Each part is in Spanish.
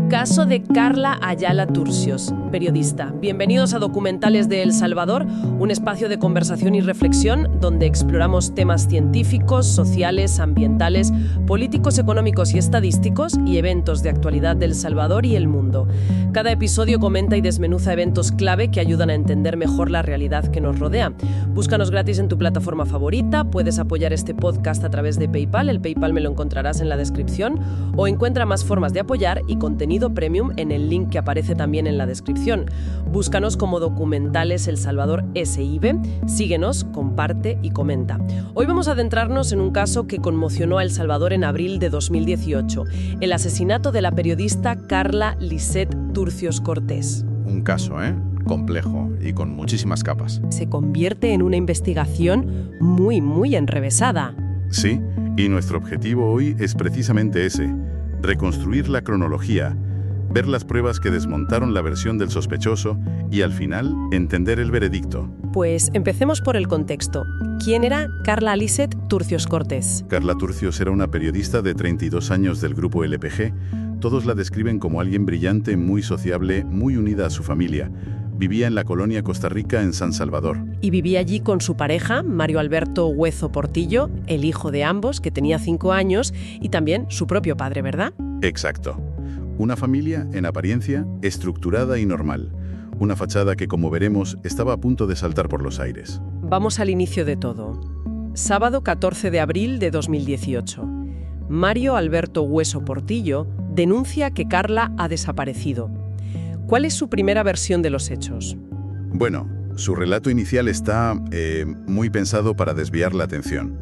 Caso de Carla Ayala Turcios, periodista. Bienvenidos a Documentales de El Salvador, un espacio de conversación y reflexión donde exploramos temas científicos, sociales, ambientales, políticos, económicos y estadísticos y eventos de actualidad del Salvador y el mundo. Cada episodio comenta y desmenuza eventos clave que ayudan a entender mejor la realidad que nos rodea. Búscanos gratis en tu plataforma favorita, puedes apoyar este podcast a través de PayPal, el PayPal me lo encontrarás en la descripción, o encuentra más formas de apoyar y contenido premium en el link que aparece también en la descripción. Búscanos como Documentales El Salvador SIB, síguenos, comparte y comenta. Hoy vamos a adentrarnos en un caso que conmocionó a El Salvador en abril de 2018, el asesinato de la periodista Carla Lisset Turcios Cortés. Un caso, complejo y con muchísimas capas. Se convierte en una investigación muy enrevesada. Sí, y nuestro objetivo hoy es precisamente ese: reconstruir la cronología, ver las pruebas que desmontaron la versión del sospechoso y, al final, entender el veredicto. Pues empecemos por el contexto. ¿Quién era Carla Lisset Turcios Cortés? Carla Turcios era una periodista de 32 años del grupo LPG. Todos la describen como alguien brillante, muy sociable, muy unida a su familia. Vivía en la colonia Costa Rica, en San Salvador. Y vivía allí con su pareja, Mario Alberto Hueso Portillo, el hijo de ambos, que tenía 5 años, y también su propio padre, ¿verdad? Exacto. Una familia, en apariencia, estructurada y normal. Una fachada que, como veremos, estaba a punto de saltar por los aires. Vamos al inicio de todo. Sábado 14 de abril de 2018. Mario Alberto Hueso Portillo denuncia que Carla ha desaparecido. ¿Cuál es su primera versión de los hechos? Bueno, su relato inicial está muy pensado para desviar la atención.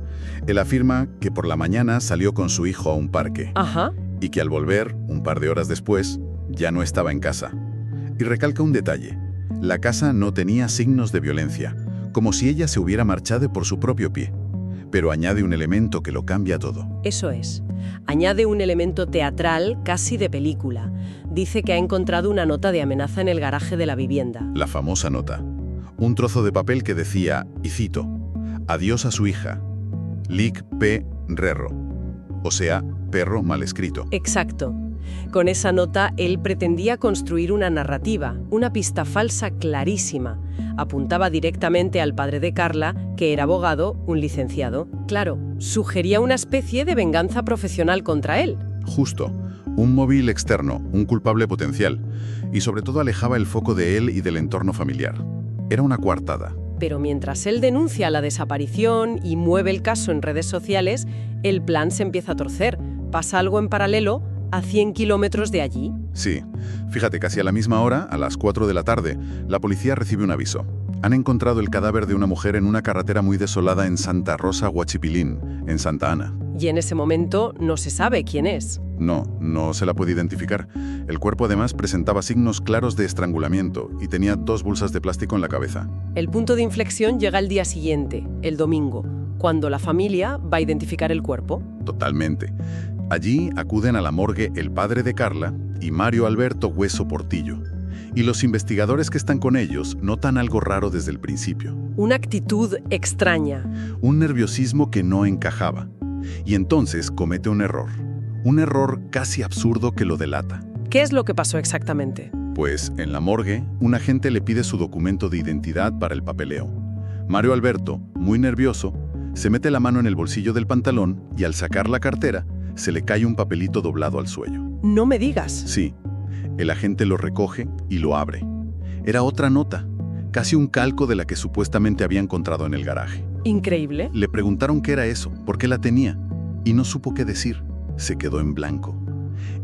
Él afirma que por la mañana salió con su hijo a un parque. Ajá. Y que al volver, un par de horas después, ya no estaba en casa. Y recalca un detalle: la casa no tenía signos de violencia, como si ella se hubiera marchado por su propio pie. Pero añade un elemento que lo cambia todo. Eso es. Añade un elemento teatral, casi de película. Dice que ha encontrado una nota de amenaza en el garaje de la vivienda. La famosa nota. Un trozo de papel que decía, y cito: adiós a su hija, Lic P. Rerro. O sea, perro mal escrito. Exacto. Con esa nota, él pretendía construir una narrativa, una pista falsa clarísima. Apuntaba directamente al padre de Carla, que era abogado, un licenciado. Claro, sugería una especie de venganza profesional contra él. Justo. Un móvil externo, un culpable potencial. Y sobre todo alejaba el foco de él y del entorno familiar. Era una coartada. Pero mientras él denuncia la desaparición y mueve el caso en redes sociales, el plan se empieza a torcer. Pasa algo en paralelo a 100 kilómetros de allí. Sí. Fíjate, casi a la misma hora, a las 4 de la tarde, la policía recibe un aviso. Han encontrado el cadáver de una mujer en una carretera muy desolada en Santa Rosa, Huachipilín, en Santa Ana. Y en ese momento no se sabe quién es. No se la puede identificar. El cuerpo además presentaba signos claros de estrangulamiento y tenía 2 bolsas de plástico en la cabeza. El punto de inflexión llega al día siguiente, el domingo, cuando la familia va a identificar el cuerpo. Totalmente. Allí acuden a la morgue el padre de Carla y Mario Alberto Hueso Portillo. Y los investigadores que están con ellos notan algo raro desde el principio. Una actitud extraña. Un nerviosismo que no encajaba. Y entonces comete un error. Un error casi absurdo que lo delata. ¿Qué es lo que pasó exactamente? Pues en la morgue, un agente le pide su documento de identidad para el papeleo. Mario Alberto, muy nervioso, se mete la mano en el bolsillo del pantalón y al sacar la cartera, se le cae un papelito doblado al suelo. No me digas. Sí. El agente lo recoge y lo abre. Era otra nota, casi un calco de la que supuestamente había encontrado en el garaje. Increíble. Le preguntaron qué era eso, por qué la tenía, y no supo qué decir. Se quedó en blanco.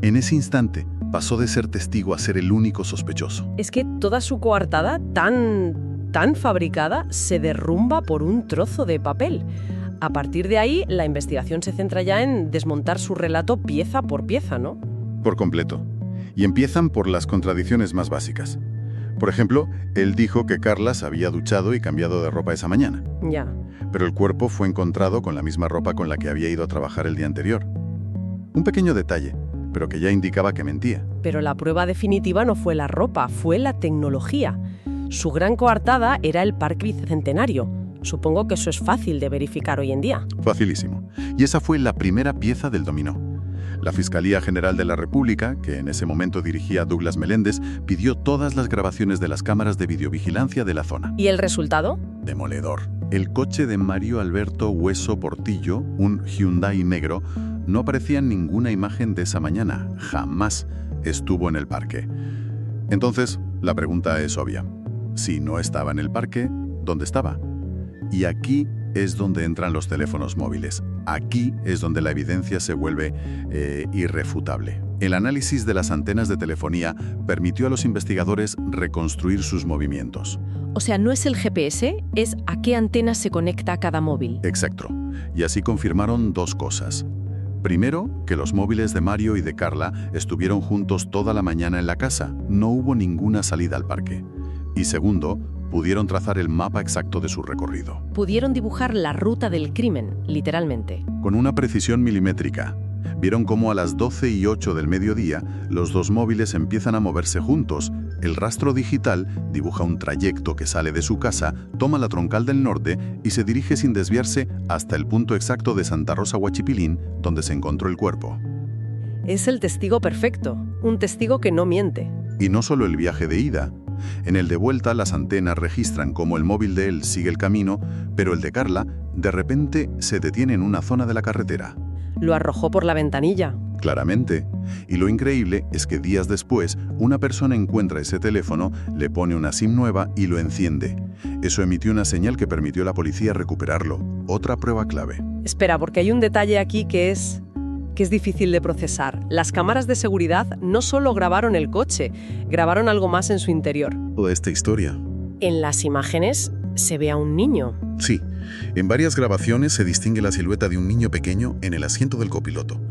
En ese instante, pasó de ser testigo a ser el único sospechoso. Es que toda su coartada, tan fabricada, se derrumba por un trozo de papel. A partir de ahí, la investigación se centra ya en desmontar su relato pieza por pieza, ¿no? Por completo. Y empiezan por las contradicciones más básicas. Por ejemplo, él dijo que Carla se había duchado y cambiado de ropa esa mañana. Ya. Pero el cuerpo fue encontrado con la misma ropa con la que había ido a trabajar el día anterior. Un pequeño detalle, pero que ya indicaba que mentía. Pero la prueba definitiva no fue la ropa, fue la tecnología. Su gran coartada era el Parque Bicentenario. Supongo que eso es fácil de verificar hoy en día. Facilísimo. Y esa fue la primera pieza del dominó. La Fiscalía General de la República, que en ese momento dirigía Douglas Meléndez, pidió todas las grabaciones de las cámaras de videovigilancia de la zona. ¿Y el resultado? Demoledor. El coche de Mario Alberto Hueso Portillo, un Hyundai negro, no aparecía en ninguna imagen de esa mañana. Jamás estuvo en el parque. Entonces, la pregunta es obvia. Si no estaba en el parque, ¿dónde estaba? Y aquí es donde entran los teléfonos móviles. Aquí es donde la evidencia se vuelve irrefutable. El análisis de las antenas de telefonía permitió a los investigadores reconstruir sus movimientos. O sea, no es el GPS, es a qué antena se conecta cada móvil. Exacto. Y así confirmaron dos cosas. Primero, que los móviles de Mario y de Carla estuvieron juntos toda la mañana en la casa. No hubo ninguna salida al parque. Y segundo, pudieron trazar el mapa exacto de su recorrido. Pudieron dibujar la ruta del crimen, literalmente. Con una precisión milimétrica. Vieron cómo a las 12:08 del mediodía los dos móviles empiezan a moverse juntos. El rastro digital dibuja un trayecto que sale de su casa, toma la troncal del norte y se dirige sin desviarse hasta el punto exacto de Santa Rosa Huachipilín, donde se encontró el cuerpo. Es el testigo perfecto, un testigo que no miente. Y no solo el viaje de ida. En el de vuelta, las antenas registran cómo el móvil de él sigue el camino, pero el de Carla, de repente, se detiene en una zona de la carretera. Lo arrojó por la ventanilla. Claramente. Y lo increíble es que días después, una persona encuentra ese teléfono, le pone una SIM nueva y lo enciende. Eso emitió una señal que permitió a la policía recuperarlo. Otra prueba clave. Espera, porque hay un detalle aquí que es difícil de procesar. Las cámaras de seguridad no solo grabaron el coche, grabaron algo más en su interior. Toda esta historia. En las imágenes se ve a un niño. Sí, en varias grabaciones se distingue la silueta de un niño pequeño en el asiento del copiloto.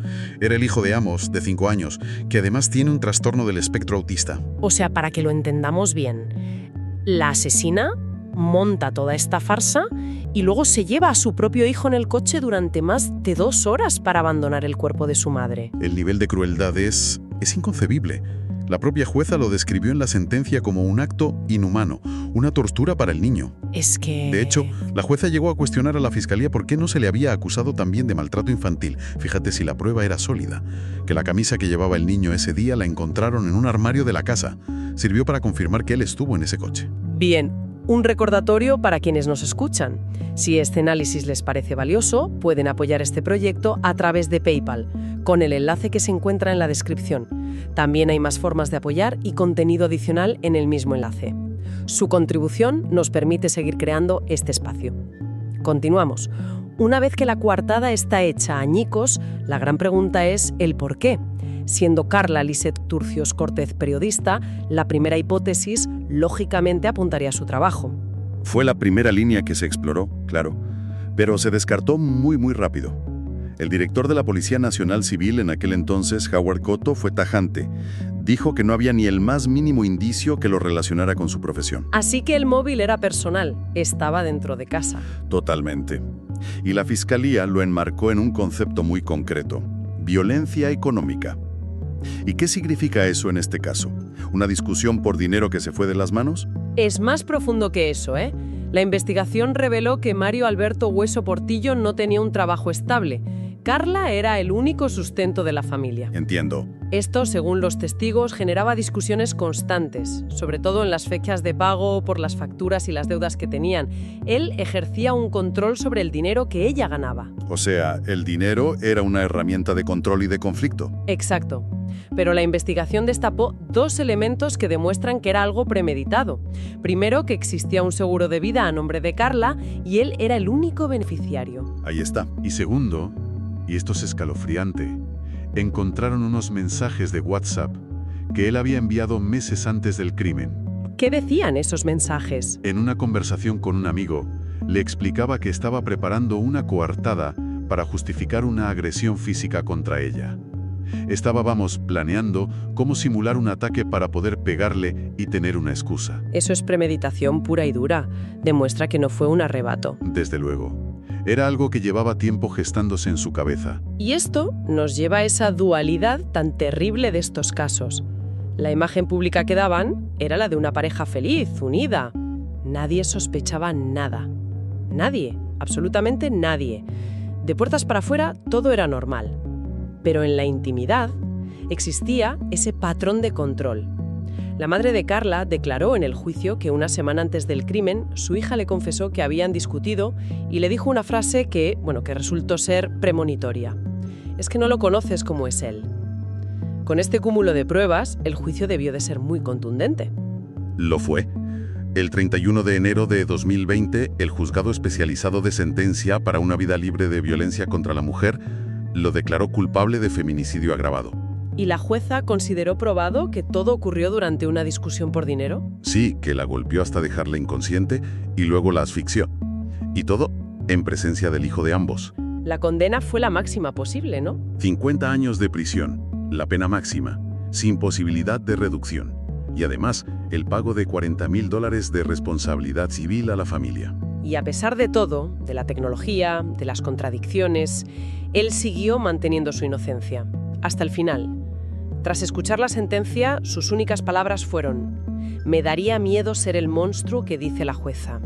Era el hijo de Amos, de 5 años, que además tiene un trastorno del espectro autista. O sea, para que lo entendamos bien, la asesina monta toda esta farsa y luego se lleva a su propio hijo en el coche durante más de 2 horas para abandonar el cuerpo de su madre. El nivel de crueldad es inconcebible. La propia jueza lo describió en la sentencia como un acto inhumano, una tortura para el niño. Es que... De hecho, la jueza llegó a cuestionar a la fiscalía por qué no se le había acusado también de maltrato infantil. Fíjate si la prueba era sólida. Que la camisa que llevaba el niño ese día la encontraron en un armario de la casa. Sirvió para confirmar que él estuvo en ese coche. Bien. Un recordatorio para quienes nos escuchan. Si este análisis les parece valioso, pueden apoyar este proyecto a través de PayPal, con el enlace que se encuentra en la descripción. También hay más formas de apoyar y contenido adicional en el mismo enlace. Su contribución nos permite seguir creando este espacio. Continuamos. Una vez que la coartada está hecha añicos, la gran pregunta es el por qué. Siendo Carla Lisset Turcios Cortez periodista, la primera hipótesis lógicamente apuntaría a su trabajo. Fue la primera línea que se exploró, claro, pero se descartó muy rápido. El director de la Policía Nacional Civil en aquel entonces, Howard Cotto, fue tajante. Dijo que no había ni el más mínimo indicio que lo relacionara con su profesión. Así que el móvil era personal, estaba dentro de casa. Totalmente. Y la Fiscalía lo enmarcó en un concepto muy concreto: violencia económica. ¿Y qué significa eso en este caso? ¿Una discusión por dinero que se fue de las manos? Es más profundo que eso, ¿eh? La investigación reveló que Mario Alberto Hueso Portillo no tenía un trabajo estable. Carla era el único sustento de la familia. Entiendo. Esto, según los testigos, generaba discusiones constantes, sobre todo en las fechas de pago por las facturas y las deudas que tenían. Él ejercía un control sobre el dinero que ella ganaba. O sea, el dinero era una herramienta de control y de conflicto. Exacto. Pero la investigación destapó 2 elementos que demuestran que era algo premeditado. Primero, que existía un seguro de vida a nombre de Carla y él era el único beneficiario. Ahí está. Y segundo, y esto es escalofriante, encontraron unos mensajes de WhatsApp que él había enviado meses antes del crimen. ¿Qué decían esos mensajes? En una conversación con un amigo, le explicaba que estaba preparando una coartada para justificar una agresión física contra ella. Estaba, planeando cómo simular un ataque para poder pegarle y tener una excusa. Eso es premeditación pura y dura. Demuestra que no fue un arrebato. Desde luego. Era algo que llevaba tiempo gestándose en su cabeza. Y esto nos lleva a esa dualidad tan terrible de estos casos. La imagen pública que daban era la de una pareja feliz, unida. Nadie sospechaba nada. Nadie, absolutamente nadie. De puertas para afuera todo era normal. Pero en la intimidad existía ese patrón de control. La madre de Carla declaró en el juicio que una semana antes del crimen su hija le confesó que habían discutido y le dijo una frase que resultó ser premonitoria. Es que no lo conoces como es él. Con este cúmulo de pruebas, el juicio debió de ser muy contundente. Lo fue. El 31 de enero de 2020, el juzgado especializado de sentencia para una vida libre de violencia contra la mujer lo declaró culpable de feminicidio agravado. ¿Y la jueza consideró probado que todo ocurrió durante una discusión por dinero? Sí, que la golpeó hasta dejarla inconsciente y luego la asfixió. Y todo en presencia del hijo de ambos. La condena fue la máxima posible, ¿no? 50 años de prisión, la pena máxima, sin posibilidad de reducción. Y además, el pago de $40,000 de responsabilidad civil a la familia. Y a pesar de todo, de la tecnología, de las contradicciones, él siguió manteniendo su inocencia. Hasta el final. Tras escuchar la sentencia, sus únicas palabras fueron: «Me daría miedo ser el monstruo que dice la jueza».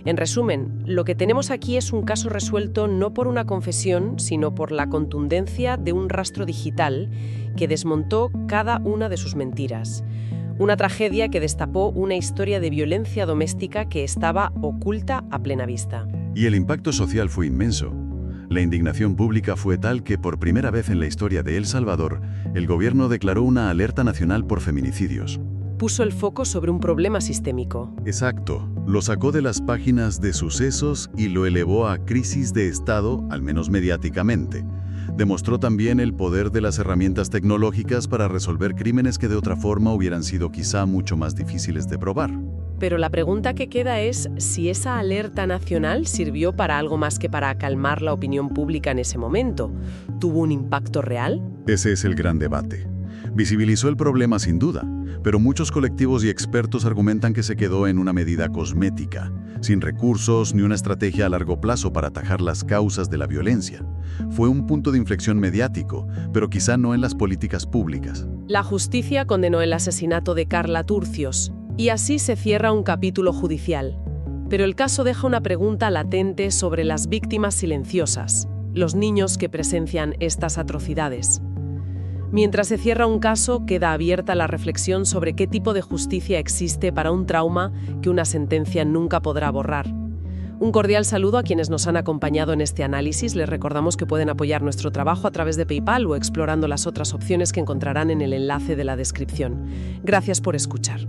En resumen, lo que tenemos aquí es un caso resuelto no por una confesión, sino por la contundencia de un rastro digital que desmontó cada una de sus mentiras. Una tragedia que destapó una historia de violencia doméstica que estaba oculta a plena vista. Y el impacto social fue inmenso. La indignación pública fue tal que por primera vez en la historia de El Salvador, el gobierno declaró una alerta nacional por feminicidios. Puso el foco sobre un problema sistémico. Exacto. Lo sacó de las páginas de sucesos y lo elevó a crisis de Estado, al menos mediáticamente. Demostró también el poder de las herramientas tecnológicas para resolver crímenes que de otra forma hubieran sido quizá mucho más difíciles de probar. Pero la pregunta que queda es si esa alerta nacional sirvió para algo más que para calmar la opinión pública en ese momento. ¿Tuvo un impacto real? Ese es el gran debate. Visibilizó el problema sin duda, pero muchos colectivos y expertos argumentan que se quedó en una medida cosmética, sin recursos ni una estrategia a largo plazo para atajar las causas de la violencia. Fue un punto de inflexión mediático, pero quizá no en las políticas públicas. La justicia condenó el asesinato de Carla Turcios, y así se cierra un capítulo judicial. Pero el caso deja una pregunta latente sobre las víctimas silenciosas, los niños que presencian estas atrocidades. Mientras se cierra un caso, queda abierta la reflexión sobre qué tipo de justicia existe para un trauma que una sentencia nunca podrá borrar. Un cordial saludo a quienes nos han acompañado en este análisis. Les recordamos que pueden apoyar nuestro trabajo a través de PayPal o explorando las otras opciones que encontrarán en el enlace de la descripción. Gracias por escuchar.